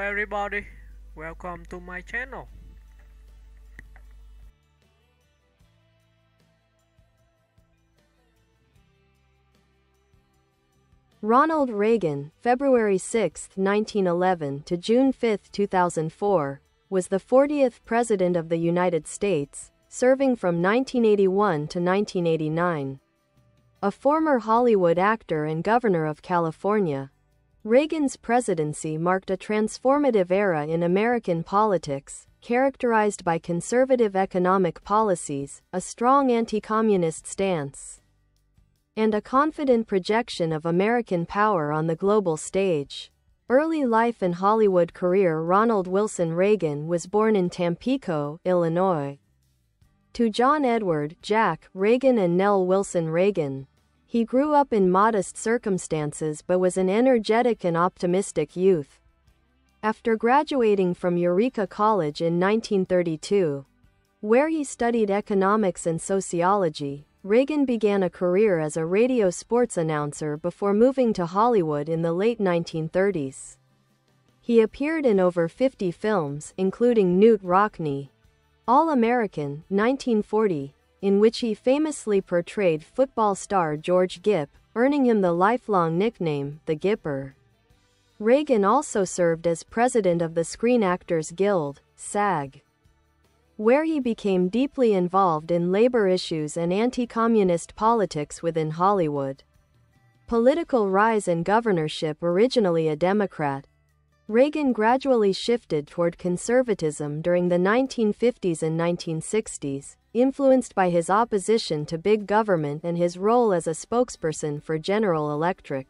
everybody, welcome to my channel. Ronald Reagan, February 6, 1911 to June 5, 2004, was the 40th President of the United States, serving from 1981 to 1989. A former Hollywood actor and Governor of California, Reagan's presidency marked a transformative era in American politics, characterized by conservative economic policies, a strong anti-communist stance, and a confident projection of American power on the global stage. Early life and Hollywood career. Ronald Wilson Reagan was born in Tampico, Illinois, to John Edward, Jack, Reagan and Nelle Wilson Reagan. He grew up in modest circumstances but was an energetic and optimistic youth. After graduating from Eureka College in 1932, where he studied economics and sociology, Reagan began a career as a radio sports announcer before moving to Hollywood in the late 1930s. He appeared in over 50 films, including Knute Rockne, All-American, 1940, in which he famously portrayed football star George Gipp, earning him the lifelong nickname, the Gipper. Reagan also served as president of the Screen Actors Guild, SAG, where he became deeply involved in labor issues and anti-communist politics within Hollywood. Political rise and governorship. Originally a Democrat, Reagan gradually shifted toward conservatism during the 1950s and 1960s, influenced by his opposition to big government and his role as a spokesperson for General Electric.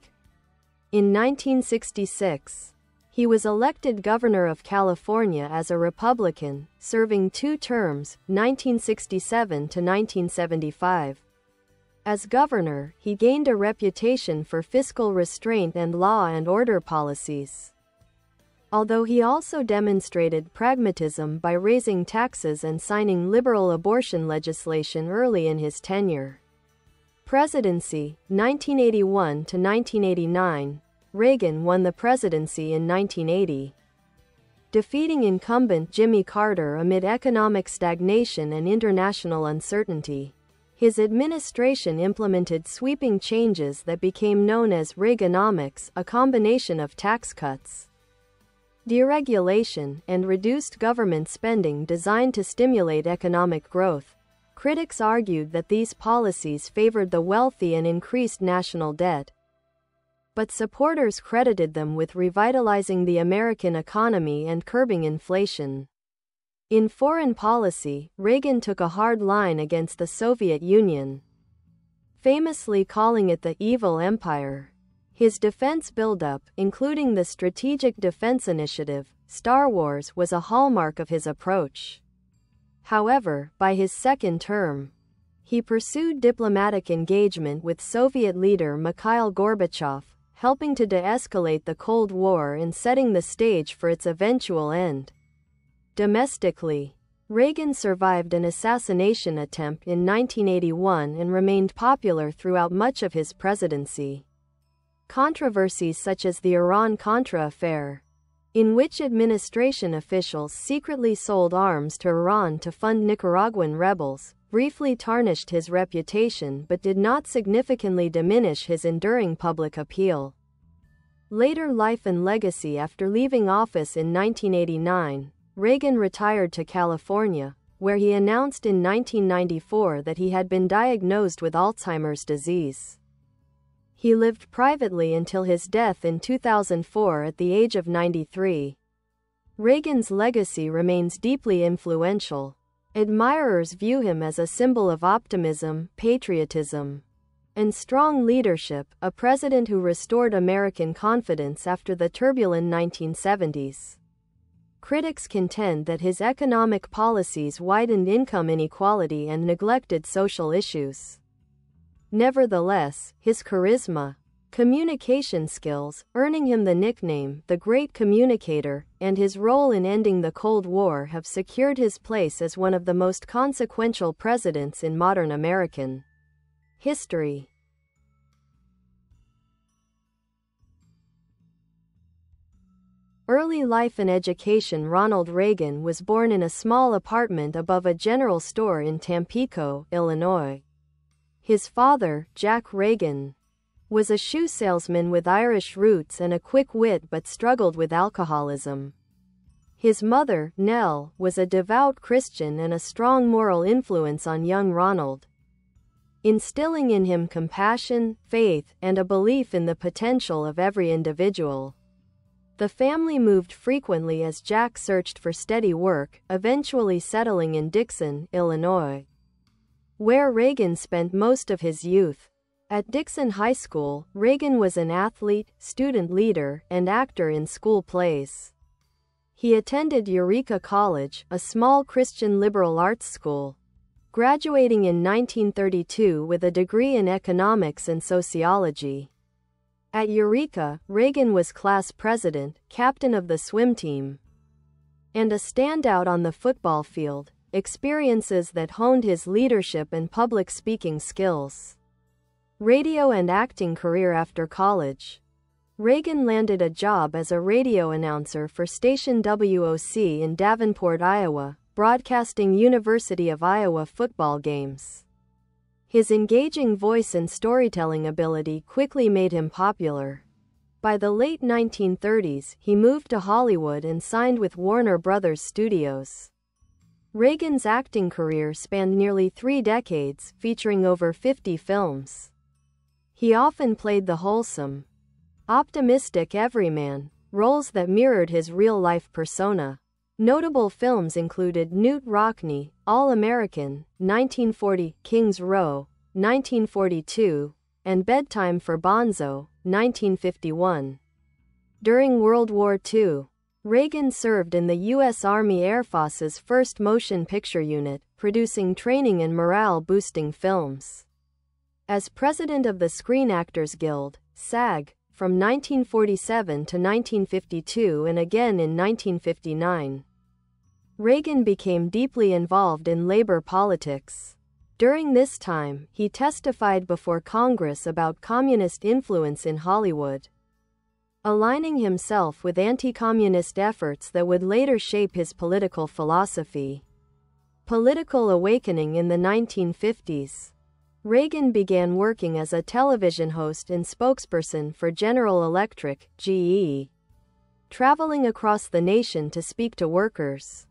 In 1966, he was elected governor of California as a Republican, serving 2 terms, 1967 to 1975. As governor, he gained a reputation for fiscal restraint and law and order policies, although he also demonstrated pragmatism by raising taxes and signing liberal abortion legislation early in his tenure. Presidency, 1981 to 1989. Reagan won the presidency in 1980, defeating incumbent Jimmy Carter amid economic stagnation and international uncertainty. His administration implemented sweeping changes that became known as Reaganomics, a combination of tax cuts, deregulation, and reduced government spending designed to stimulate economic growth. Critics argued that these policies favored the wealthy and increased national debt, but supporters credited them with revitalizing the American economy and curbing inflation. In foreign policy, Reagan took a hard line against the Soviet Union, famously calling it the evil empire. His defense buildup, including the Strategic Defense Initiative, Star Wars, was a hallmark of his approach. However, by his second term, he pursued diplomatic engagement with Soviet leader Mikhail Gorbachev, helping to de-escalate the Cold War and setting the stage for its eventual end. Domestically, Reagan survived an assassination attempt in 1981 and remained popular throughout much of his presidency. Controversies such as the Iran-Contra affair, in which administration officials secretly sold arms to Iran to fund Nicaraguan rebels, briefly tarnished his reputation but did not significantly diminish his enduring public appeal. Later life and legacy. After leaving office in 1989, Reagan retired to California, where he announced in 1994 that he had been diagnosed with Alzheimer's disease. He lived privately until his death in 2004 at the age of 93. Reagan's legacy remains deeply influential. Admirers view him as a symbol of optimism, patriotism, and strong leadership, a president who restored American confidence after the turbulent 1970s. Critics contend that his economic policies widened income inequality and neglected social issues. Nevertheless, his charisma, communication skills, earning him the nickname, the Great Communicator, and his role in ending the Cold War have secured his place as one of the most consequential presidents in modern American history. Early life and education. Ronald Reagan was born in a small apartment above a general store in Tampico, Illinois. His father, Jack Reagan, was a shoe salesman with Irish roots and a quick wit but struggled with alcoholism. His mother, Nelle, was a devout Christian and a strong moral influence on young Ronald, instilling in him compassion, faith, and a belief in the potential of every individual. The family moved frequently as Jack searched for steady work, eventually settling in Dixon, Illinois, where Reagan spent most of his youth. At Dixon High School, Reagan was an athlete, student leader, and actor in school plays. He attended Eureka College, a small Christian liberal arts school, graduating in 1932 with a degree in economics and sociology. At Eureka, Reagan was class president, captain of the swim team, and a standout on the football field, experiences that honed his leadership and public speaking skills. Radio and acting career. After college, Reagan landed a job as a radio announcer for station WOC in Davenport, Iowa, broadcasting University of Iowa football games. His engaging voice and storytelling ability quickly made him popular. By the late 1930s, he moved to Hollywood and signed with Warner Brothers Studios. Reagan's acting career spanned nearly 3 decades, featuring over 50 films. He often played the wholesome, optimistic everyman, roles that mirrored his real-life persona. Notable films included Knute Rockne, All-American, 1940, Kings Row, 1942, and Bedtime for Bonzo, 1951. During World War II, Reagan served in the U.S. Army Air Force's 1st Motion Picture Unit, producing training and morale-boosting films. As president of the Screen Actors Guild, SAG, from 1947 to 1952 and again in 1959. Reagan became deeply involved in labor politics. During this time, he testified before Congress about communist influence in Hollywood, aligning himself with anti-communist efforts that would later shape his political philosophy. Political awakening. In the 1950s, Reagan began working as a television host and spokesperson for General Electric, GE, traveling across the nation to speak to workers.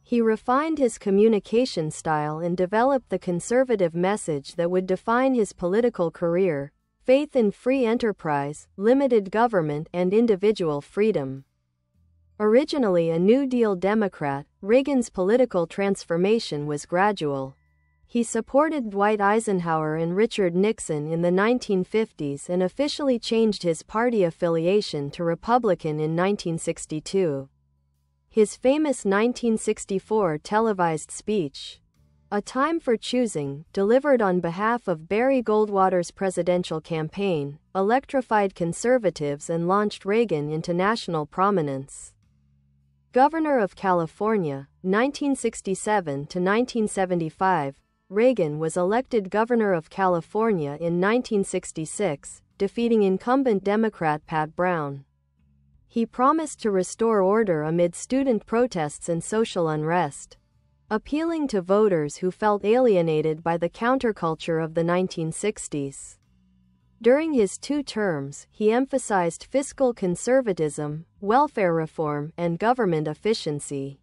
He refined his communication style and developed the conservative message that would define his political career: faith in free enterprise, limited government, and individual freedom. Originally a New Deal Democrat, Reagan's political transformation was gradual. He supported Dwight Eisenhower and Richard Nixon in the 1950s and officially changed his party affiliation to Republican in 1962. His famous 1964 televised speech, "A Time for Choosing," delivered on behalf of Barry Goldwater's presidential campaign, electrified conservatives and launched Reagan into national prominence. Governor of California, 1967 to 1975, Reagan was elected governor of California in 1966, defeating incumbent Democrat Pat Brown. He promised to restore order amid student protests and social unrest, appealing to voters who felt alienated by the counterculture of the 1960s. During his 2 terms, he emphasized fiscal conservatism, welfare reform, and government efficiency.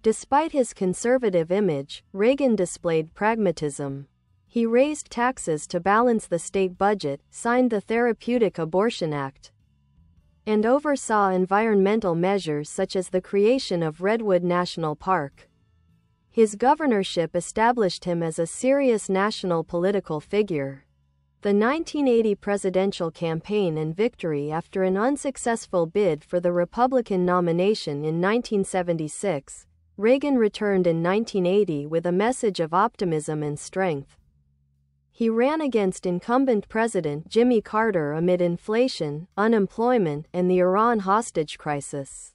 Despite his conservative image, Reagan displayed pragmatism. He raised taxes to balance the state budget, signed the Therapeutic Abortion Act, and oversaw environmental measures such as the creation of Redwood National Park. His governorship established him as a serious national political figure. The 1980 presidential campaign and victory after an unsuccessful bid for the Republican nomination in 1976, Reagan returned in 1980 with a message of optimism and strength. He ran against incumbent President Jimmy Carter amid inflation, unemployment, and the Iran hostage crisis.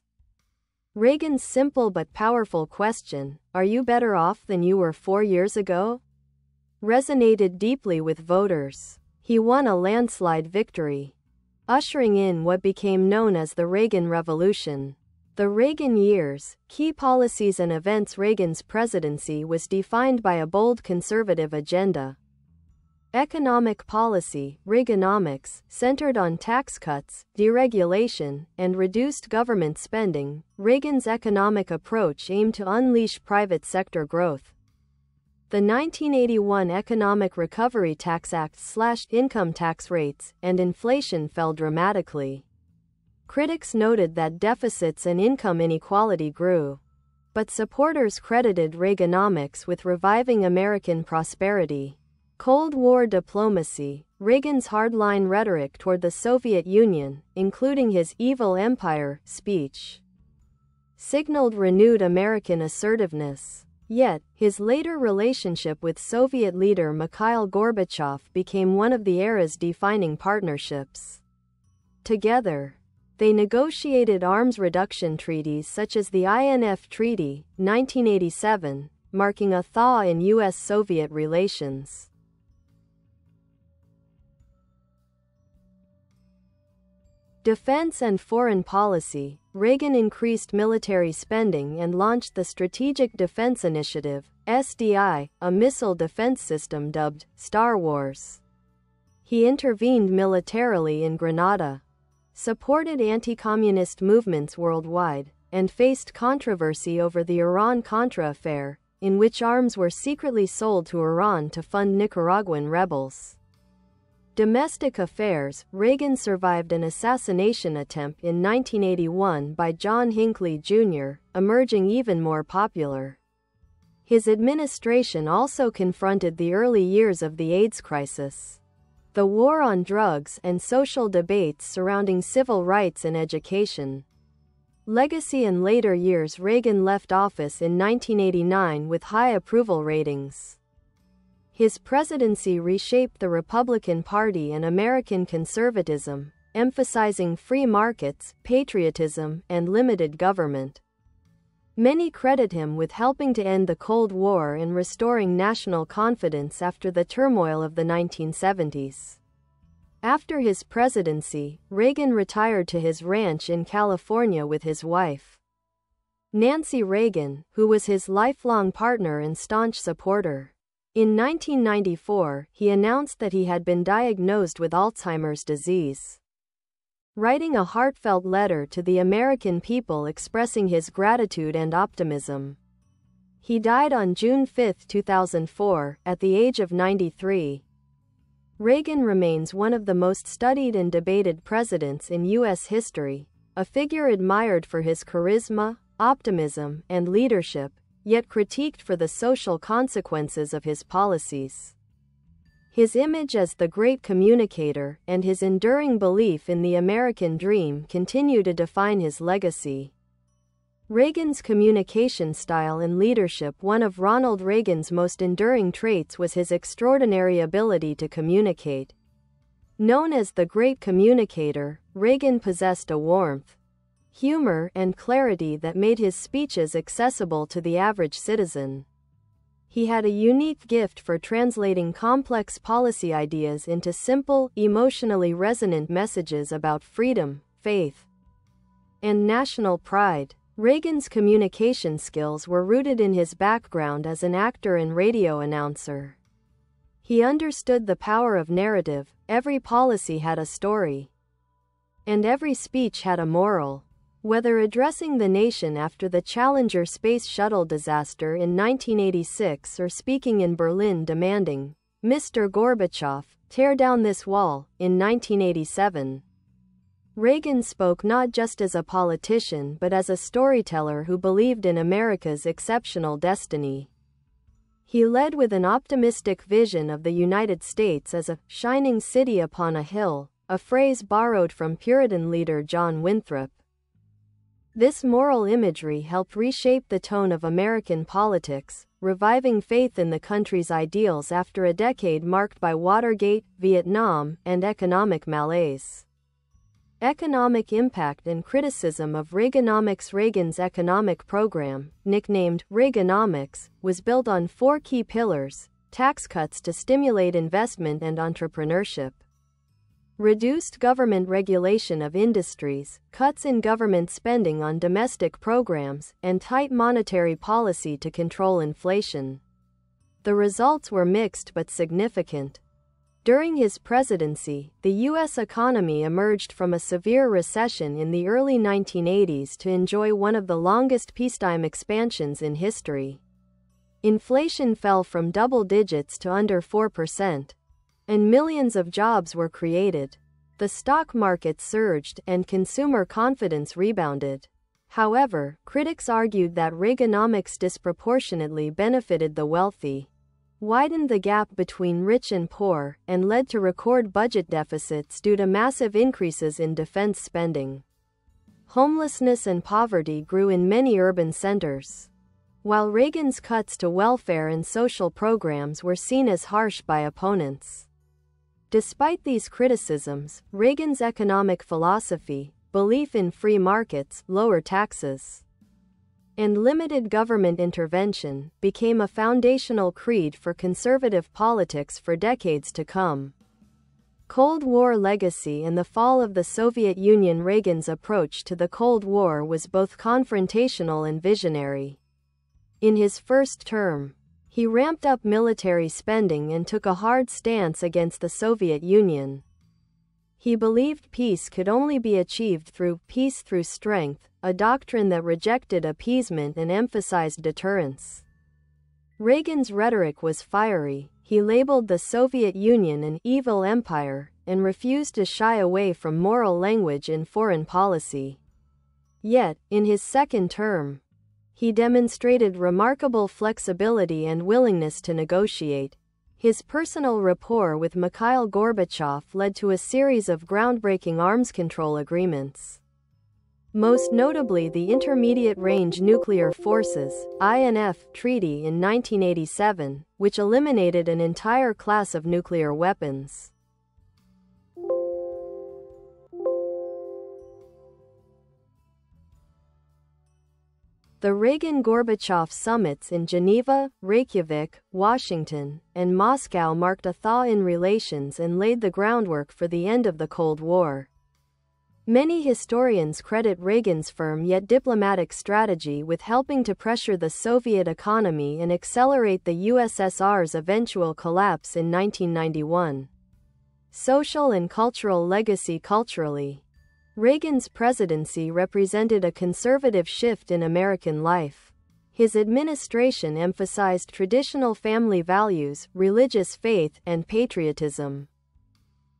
Reagan's simple but powerful question, "Are you better off than you were 4 years ago?" resonated deeply with voters. He won a landslide victory, ushering in what became known as the Reagan Revolution. The Reagan years, key policies and events. Reagan's presidency was defined by a bold conservative agenda. Economic policy, Reaganomics, centered on tax cuts, deregulation, and reduced government spending. Reagan's economic approach aimed to unleash private sector growth. The 1981 Economic Recovery Tax Act slashed income tax rates, and inflation fell dramatically. Critics noted that deficits and income inequality grew. But supporters credited Reaganomics with reviving American prosperity. Cold War diplomacy, Reagan's hardline rhetoric toward the Soviet Union, including his "evil empire" speech, signaled renewed American assertiveness. Yet, his later relationship with Soviet leader Mikhail Gorbachev became one of the era's defining partnerships. Together, they negotiated arms reduction treaties such as the INF Treaty, 1987, marking a thaw in U.S.-Soviet relations. Defense and foreign policy, Reagan increased military spending and launched the Strategic Defense Initiative, SDI, a missile defense system dubbed Star Wars. He intervened militarily in Grenada, supported anti-communist movements worldwide, and faced controversy over the Iran-Contra affair, in which arms were secretly sold to Iran to fund Nicaraguan rebels. Domestic affairs, Reagan survived an assassination attempt in 1981 by John Hinckley Jr., emerging even more popular. His administration also confronted the early years of the AIDS crisis, the war on drugs, and social debates surrounding civil rights and education. Legacy in later years. Reagan left office in 1989 with high approval ratings. His presidency reshaped the Republican Party and American conservatism, emphasizing free markets, patriotism, and limited government. Many credit him with helping to end the Cold War and restoring national confidence after the turmoil of the 1970s. After his presidency, Reagan retired to his ranch in California with his wife, Nancy Reagan, who was his lifelong partner and staunch supporter. In 1994, he announced that he had been diagnosed with Alzheimer's disease. Writing a heartfelt letter to the American people expressing his gratitude and optimism. He died on June 5, 2004, at the age of 93. Reagan remains one of the most studied and debated presidents in U.S. history, a figure admired for his charisma, optimism, and leadership, yet critiqued for the social consequences of his policies. His image as the great communicator and his enduring belief in the American dream continue to define his legacy. Reagan's communication style and leadership. One of Ronald Reagan's most enduring traits was his extraordinary ability to communicate. Known as the great communicator, Reagan possessed a warmth, humor, and clarity that made his speeches accessible to the average citizen. He had a unique gift for translating complex policy ideas into simple, emotionally resonant messages about freedom, faith, and national pride. Reagan's communication skills were rooted in his background as an actor and radio announcer. He understood the power of narrative. Every policy had a story, and every speech had a moral. Whether addressing the nation after the Challenger space shuttle disaster in 1986 or speaking in Berlin demanding, "Mr. Gorbachev, tear down this wall," in 1987. Reagan spoke not just as a politician but as a storyteller who believed in America's exceptional destiny. He led with an optimistic vision of the United States as a shining city upon a hill, a phrase borrowed from Puritan leader John Winthrop. This moral imagery helped reshape the tone of American politics, reviving faith in the country's ideals after a decade marked by Watergate, Vietnam, and economic malaise. Economic impact and criticism of Reaganomics. Reagan's economic program, nicknamed Reaganomics, was built on four key pillars: tax cuts to stimulate investment and entrepreneurship, reduced government regulation of industries, cuts in government spending on domestic programs, and tight monetary policy to control inflation. The results were mixed but significant. During his presidency, the U.S. economy emerged from a severe recession in the early 1980s to enjoy one of the longest peacetime expansions in history. Inflation fell from double digits to under 4%, and millions of jobs were created. The stock market surged, and consumer confidence rebounded. However, critics argued that Reaganomics disproportionately benefited the wealthy, widened the gap between rich and poor, and led to record budget deficits due to massive increases in defense spending. Homelessness and poverty grew in many urban centers, while Reagan's cuts to welfare and social programs were seen as harsh by opponents. Despite these criticisms, Reagan's economic philosophy, belief in free markets, lower taxes, and limited government intervention, became a foundational creed for conservative politics for decades to come. Cold War legacy and the fall of the Soviet Union. Reagan's approach to the Cold War was both confrontational and visionary. In his first term, he ramped up military spending and took a hard stance against the Soviet Union. He believed peace could only be achieved through peace through strength, a doctrine that rejected appeasement and emphasized deterrence. Reagan's rhetoric was fiery. He labeled the Soviet Union an evil empire and refused to shy away from moral language in foreign policy. Yet, in his second term, he demonstrated remarkable flexibility and willingness to negotiate. His personal rapport with Mikhail Gorbachev led to a series of groundbreaking arms control agreements, most notably the Intermediate Range Nuclear Forces (INF) Treaty in 1987, which eliminated an entire class of nuclear weapons. The Reagan-Gorbachev summits in Geneva, Reykjavik, Washington, and Moscow marked a thaw in relations and laid the groundwork for the end of the Cold War. Many historians credit Reagan's firm yet diplomatic strategy with helping to pressure the Soviet economy and accelerate the USSR's eventual collapse in 1991. Social and cultural legacy. Culturally, Reagan's presidency represented a conservative shift in American life. His administration emphasized traditional family values, religious faith, and patriotism,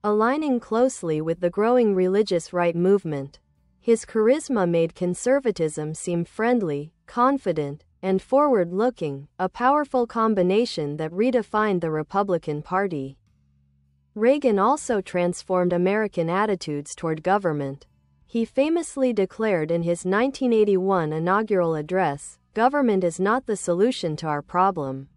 aligning closely with the growing religious right movement. His charisma made conservatism seem friendly, confident, and forward-looking, a powerful combination that redefined the Republican Party. Reagan also transformed American attitudes toward government. He famously declared in his 1981 inaugural address, "Government is not the solution to our problem.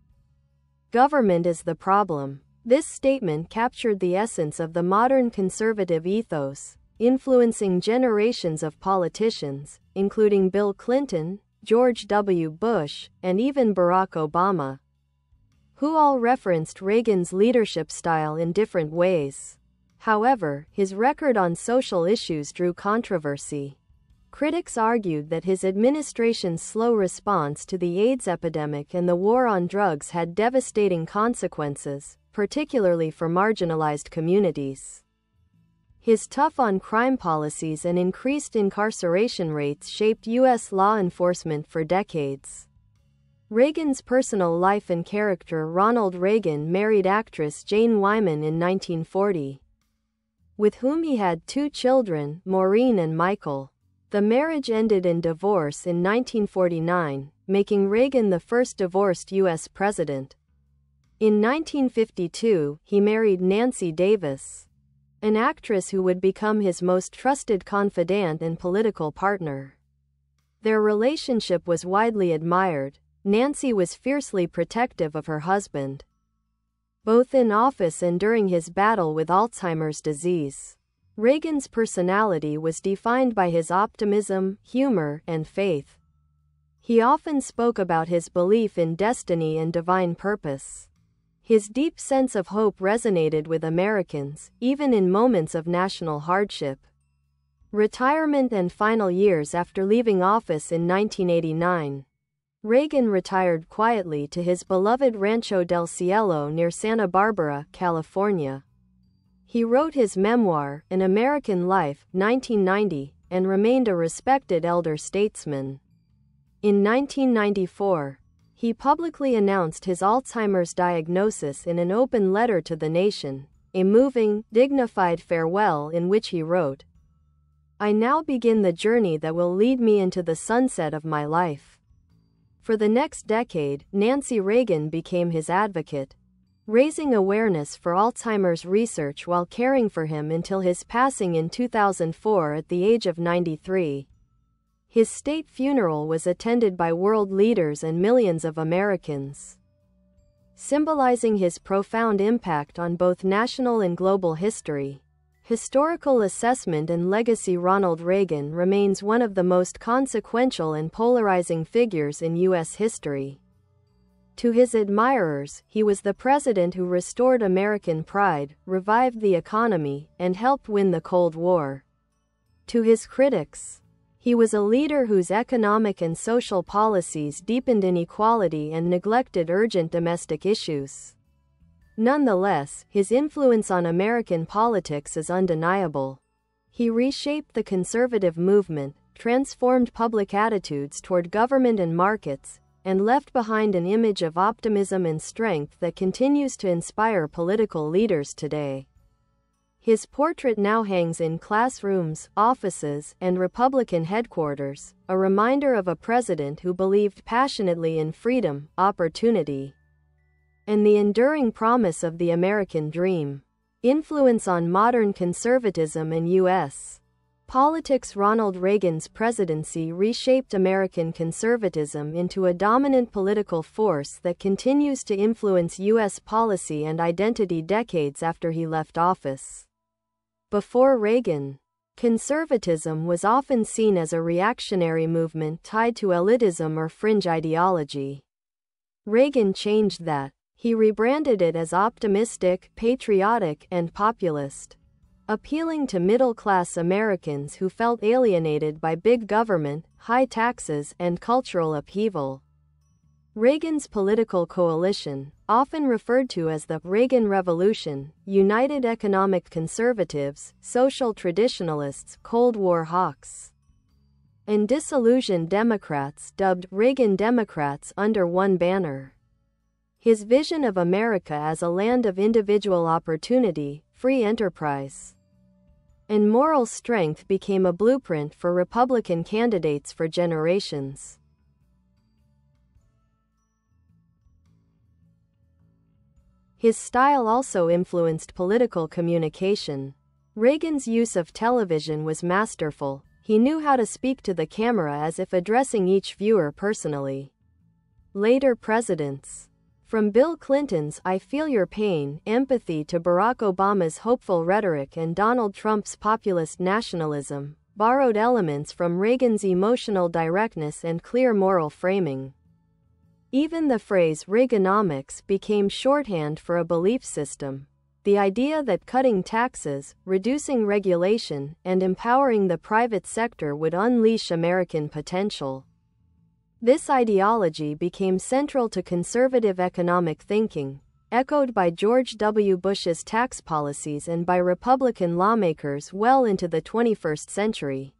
Government is the problem." This statement captured the essence of the modern conservative ethos, influencing generations of politicians, including Bill Clinton, George W. Bush, and even Barack Obama, who all referenced Reagan's leadership style in different ways. However, his record on social issues drew controversy. Critics argued that his administration's slow response to the AIDS epidemic and the war on drugs had devastating consequences, particularly for marginalized communities. His tough-on-crime policies and increased incarceration rates shaped U.S. law enforcement for decades. Reagan's personal life and character. Ronald Reagan married actress Jane Wyman in 1940, with whom he had 2 children, Maureen and Michael. The marriage ended in divorce in 1949, making Reagan the first divorced U.S. president. In 1952, he married Nancy Davis, an actress who would become his most trusted confidant and political partner. Their relationship was widely admired. Nancy was fiercely protective of her husband, both in office and during his battle with Alzheimer's disease. Reagan's personality was defined by his optimism, humor, and faith. He often spoke about his belief in destiny and divine purpose. His deep sense of hope resonated with Americans, even in moments of national hardship. Retirement and final years. After leaving office in 1989, Reagan retired quietly to his beloved Rancho del Cielo near Santa Barbara, California. He wrote his memoir, An American Life, 1990, and remained a respected elder statesman. In 1994, he publicly announced his Alzheimer's diagnosis in an open letter to the nation, a moving, dignified farewell in which he wrote, "I now begin the journey that will lead me into the sunset of my life." For the next decade, Nancy Reagan became his advocate, raising awareness for Alzheimer's research while caring for him until his passing in 2004 at the age of 93. His state funeral was attended by world leaders and millions of Americans, symbolizing his profound impact on both national and global history. Historical assessment and legacy. Ronald Reagan remains one of the most consequential and polarizing figures in U.S. history. To his admirers, he was the president who restored American pride, revived the economy, and helped win the Cold War. To his critics, he was a leader whose economic and social policies deepened inequality and neglected urgent domestic issues. Nonetheless, his influence on American politics is undeniable. He reshaped the conservative movement, transformed public attitudes toward government and markets, and left behind an image of optimism and strength that continues to inspire political leaders today. His portrait now hangs in classrooms, offices, and Republican headquarters, a reminder of a president who believed passionately in freedom, opportunity, and the enduring promise of the American dream. Influence on modern conservatism in U.S. politics. Ronald Reagan's presidency reshaped American conservatism into a dominant political force that continues to influence U.S. policy and identity decades after he left office. Before Reagan, conservatism was often seen as a reactionary movement tied to elitism or fringe ideology. Reagan changed that. He rebranded it as optimistic, patriotic, and populist, appealing to middle-class Americans who felt alienated by big government, high taxes, and cultural upheaval. Reagan's political coalition, often referred to as the Reagan Revolution, united economic conservatives, social traditionalists, Cold War hawks, and disillusioned Democrats dubbed Reagan Democrats under one banner. His vision of America as a land of individual opportunity, free enterprise, and moral strength became a blueprint for Republican candidates for generations. His style also influenced political communication. Reagan's use of television was masterful. He knew how to speak to the camera as if addressing each viewer personally. Later presidents, from Bill Clinton's "I feel your pain" empathy to Barack Obama's hopeful rhetoric and Donald Trump's populist nationalism, borrowed elements from Reagan's emotional directness and clear moral framing. Even the phrase Reaganomics became shorthand for a belief system, the idea that cutting taxes, reducing regulation, and empowering the private sector would unleash American potential. This ideology became central to conservative economic thinking, echoed by George W. Bush's tax policies and by Republican lawmakers well into the 21st century.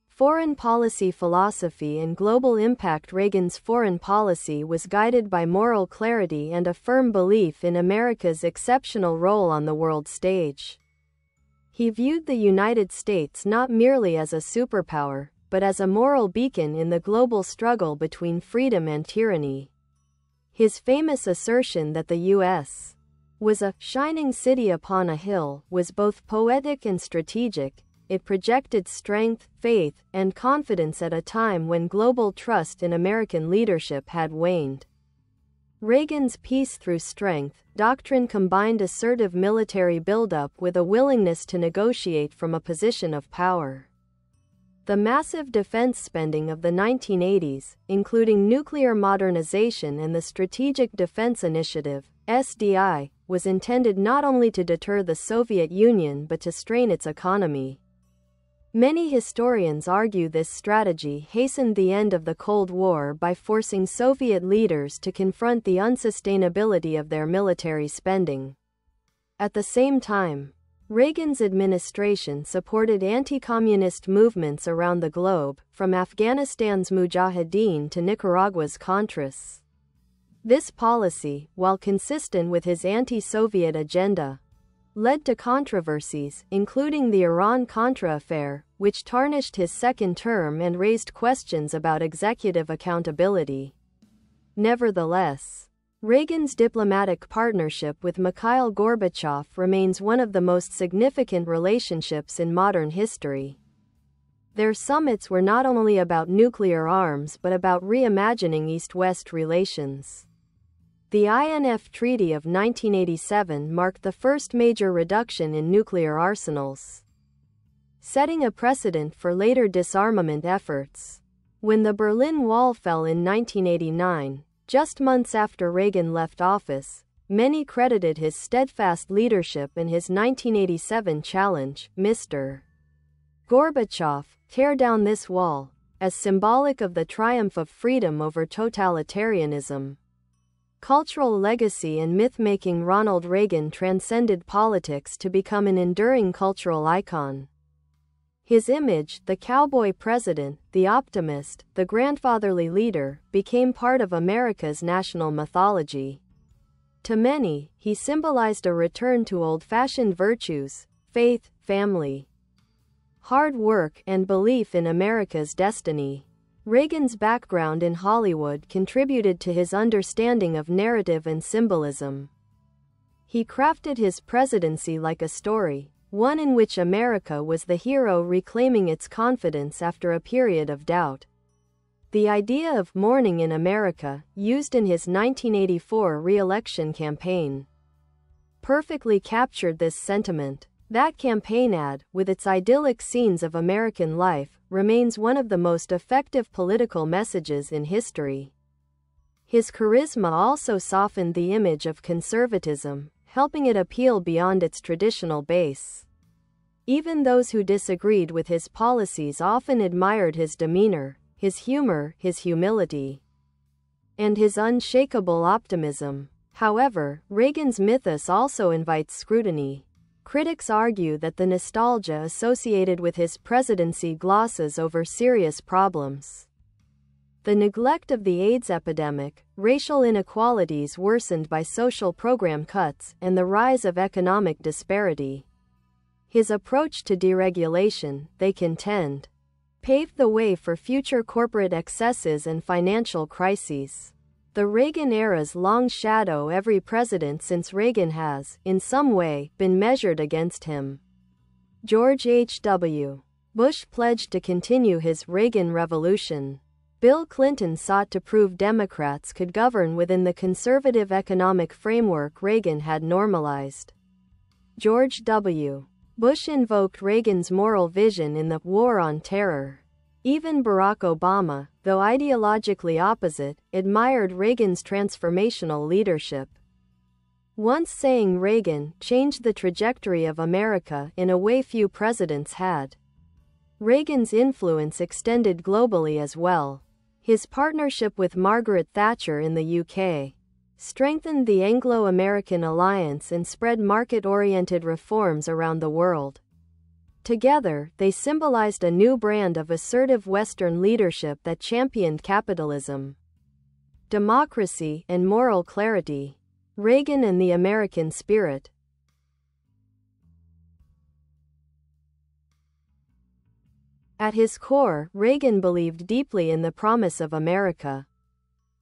Foreign policy philosophy and global impact. Reagan's foreign policy was guided by moral clarity and a firm belief in America's exceptional role on the world stage. He viewed the United States not merely as a superpower, but as a moral beacon in the global struggle between freedom and tyranny. His famous assertion that the U.S. was a shining city upon a hill was both poetic and strategic. It projected strength, faith, and confidence at a time when global trust in American leadership had waned. Reagan's peace through strength doctrine combined assertive military buildup with a willingness to negotiate from a position of power. The massive defense spending of the 1980s, including nuclear modernization and the Strategic Defense Initiative, SDI, was intended not only to deter the Soviet Union but to strain its economy. Many historians argue this strategy hastened the end of the Cold War by forcing Soviet leaders to confront the unsustainability of their military spending. At the same time, Reagan's administration supported anti-communist movements around the globe, from Afghanistan's Mujahideen to Nicaragua's Contras. This policy, while consistent with his anti-Soviet agenda, led to controversies, including the Iran-Contra affair, which tarnished his second term and raised questions about executive accountability. Nevertheless, Reagan's diplomatic partnership with Mikhail Gorbachev remains one of the most significant relationships in modern history. Their summits were not only about nuclear arms but about reimagining East-West relations. The INF Treaty of 1987 marked the first major reduction in nuclear arsenals, setting a precedent for later disarmament efforts. When the Berlin Wall fell in 1989, just months after Reagan left office, many credited his steadfast leadership in his 1987 challenge, Mr. Gorbachev, tear down this wall, as symbolic of the triumph of freedom over totalitarianism. Cultural legacy and myth-making. Ronald Reagan transcended politics to become an enduring cultural icon. His image, the cowboy president, the optimist, the grandfatherly leader, became part of America's national mythology. To many, he symbolized a return to old-fashioned virtues, faith, family, hard work, and belief in America's destiny. Reagan's background in Hollywood contributed to his understanding of narrative and symbolism. He crafted his presidency like a story, one in which America was the hero reclaiming its confidence after a period of doubt. The idea of mourning in America, used in his 1984 re-election campaign, perfectly captured this sentiment. That campaign ad, with its idyllic scenes of American life, remains one of the most effective political messages in history. His charisma also softened the image of conservatism, helping it appeal beyond its traditional base. Even those who disagreed with his policies often admired his demeanor, his humor, his humility, and his unshakable optimism. However, Reagan's mythos also invites scrutiny. Critics argue that the nostalgia associated with his presidency glosses over serious problems. The neglect of the AIDS epidemic, racial inequalities worsened by social program cuts, and the rise of economic disparity. His approach to deregulation, they contend, paved the way for future corporate excesses and financial crises. The Reagan era's long shadow. Every president since Reagan has, in some way, been measured against him. George H.W. Bush pledged to continue his Reagan revolution. Bill Clinton sought to prove Democrats could govern within the conservative economic framework Reagan had normalized. George W. Bush invoked Reagan's moral vision in the War on Terror. Even Barack Obama, though ideologically opposite, admired Reagan's transformational leadership, once saying Reagan changed the trajectory of America in a way few presidents had. Reagan's influence extended globally as well. His partnership with Margaret Thatcher in the UK strengthened the Anglo-American alliance and spread market-oriented reforms around the world. Together, they symbolized a new brand of assertive Western leadership that championed capitalism, democracy, and moral clarity. Reagan and the American spirit. At his core, Reagan believed deeply in the promise of America.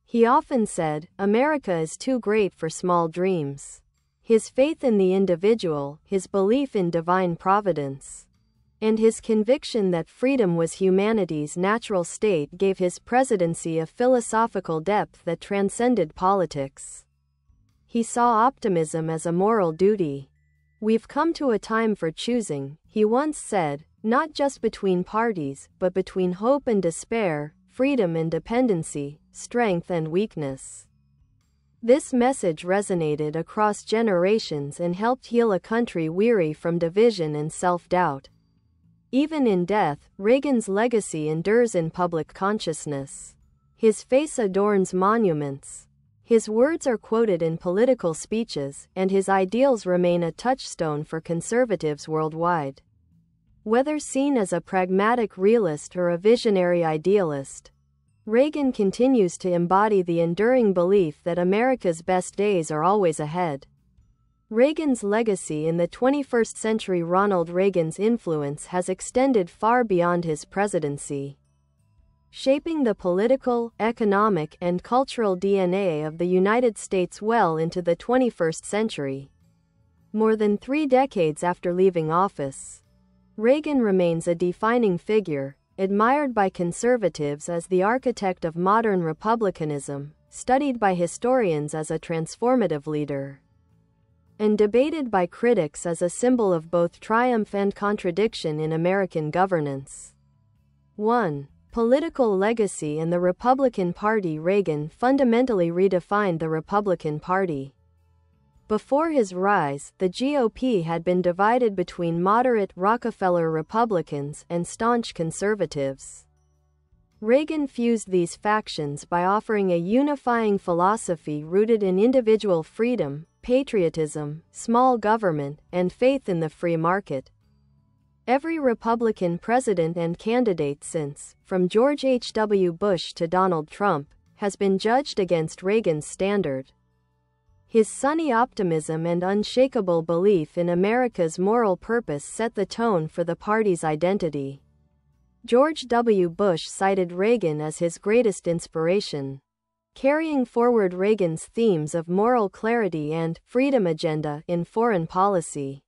He often said, "America is too great for small dreams." His faith in the individual, his belief in divine providence, and his conviction that freedom was humanity's natural state gave his presidency a philosophical depth that transcended politics. He saw optimism as a moral duty. "We've come to a time for choosing," he once said. not just between parties, but between hope and despair, freedom and dependency, strength and weakness. This message resonated across generations and helped heal a country weary from division and self-doubt. Even in death, Reagan's legacy endures in public consciousness. His face adorns monuments. His words are quoted in political speeches, and his ideals remain a touchstone for conservatives worldwide. Whether seen as a pragmatic realist or a visionary idealist, Reagan continues to embody the enduring belief that America's best days are always ahead. Reagan's legacy in the 21st century. Ronald Reagan's influence has extended far beyond his presidency, shaping the political, economic, and cultural DNA of the United States well into the 21st century. More than 3 decades after leaving office, Reagan remains a defining figure, admired by conservatives as the architect of modern republicanism, studied by historians as a transformative leader, and debated by critics as a symbol of both triumph and contradiction in American governance. 1. Political legacy in the Republican Party. Reagan fundamentally redefined the Republican Party. Before his rise, the GOP had been divided between moderate Rockefeller Republicans and staunch conservatives. Reagan fused these factions by offering a unifying philosophy rooted in individual freedom, patriotism, small government, and faith in the free market. Every Republican president and candidate since, from George H.W. Bush to Donald Trump, has been judged against Reagan's standard. His sunny optimism and unshakable belief in America's moral purpose set the tone for the party's identity. George W. Bush cited Reagan as his greatest inspiration, carrying forward Reagan's themes of moral clarity and freedom agenda in foreign policy.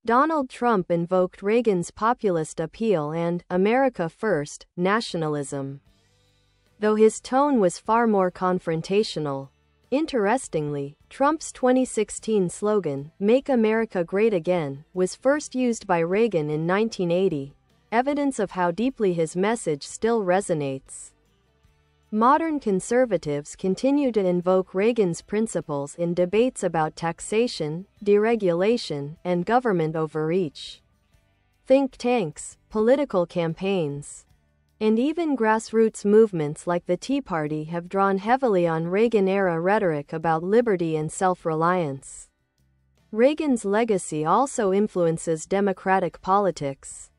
Donald Trump invoked Reagan's populist appeal and America First nationalism, though his tone was far more confrontational. Interestingly, Trump's 2016 slogan, "Make America Great Again," was first used by Reagan in 1980, evidence of how deeply his message still resonates. Modern conservatives continue to invoke Reagan's principles in debates about taxation, deregulation, and government overreach. Think tanks, political campaigns, and even grassroots movements like the Tea Party have drawn heavily on Reagan-era rhetoric about liberty and self-reliance. Reagan's legacy also influences Democratic politics.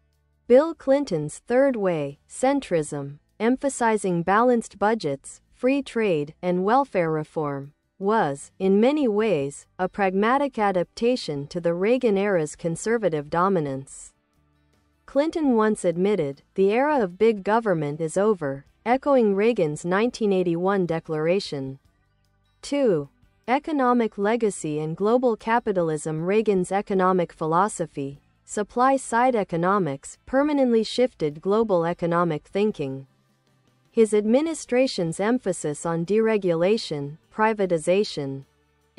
Bill Clinton's Third Way, centrism, emphasizing balanced budgets, free trade, and welfare reform, was, in many ways, a pragmatic adaptation to the Reagan-era's conservative dominance. Clinton once admitted, "The era of big government is over," echoing Reagan's 1981 declaration. 2. Economic legacy and global capitalism. Reagan's economic philosophy, supply-side economics, permanently shifted global economic thinking. His administration's emphasis on deregulation, privatization,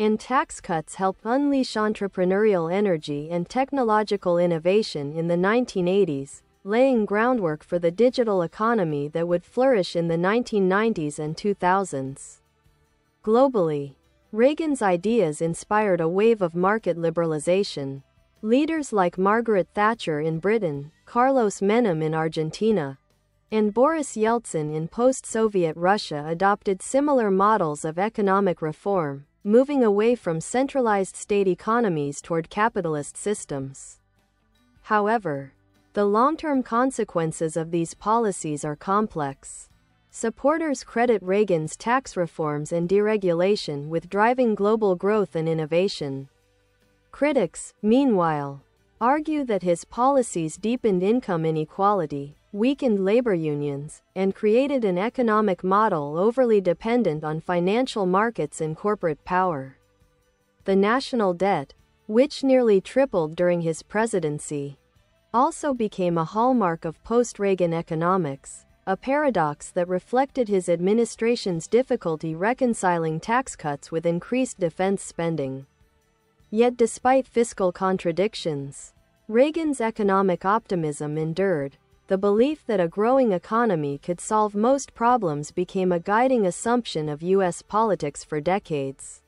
and tax cuts helped unleash entrepreneurial energy and technological innovation in the 1980s, laying groundwork for the digital economy that would flourish in the 1990s and 2000s. Globally, Reagan's ideas inspired a wave of market liberalization. Leaders like Margaret Thatcher in Britain, Carlos Menem in Argentina, and Boris Yeltsin in post-Soviet Russia adopted similar models of economic reform, moving away from centralized state economies toward capitalist systems. However, the long-term consequences of these policies are complex. Supporters credit Reagan's tax reforms and deregulation with driving global growth and innovation. Critics, meanwhile, argue that his policies deepened income inequality, weakened labor unions, and created an economic model overly dependent on financial markets and corporate power. The national debt, which nearly tripled during his presidency, also became a hallmark of post-Reagan economics, a paradox that reflected his administration's difficulty reconciling tax cuts with increased defense spending. Yet despite fiscal contradictions, Reagan's economic optimism endured. The belief that a growing economy could solve most problems became a guiding assumption of U.S. politics for decades.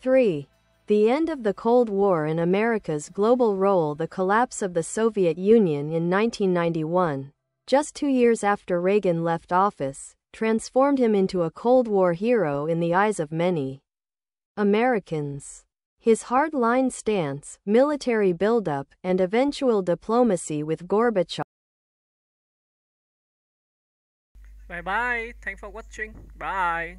3. The end of the Cold War and America's global role. The collapse of the Soviet Union in 1991, just 2 years after Reagan left office, transformed him into a Cold War hero in the eyes of many Americans. His hard-line stance, military buildup, and eventual diplomacy with Gorbachev. Bye bye. Thanks for watching. Bye.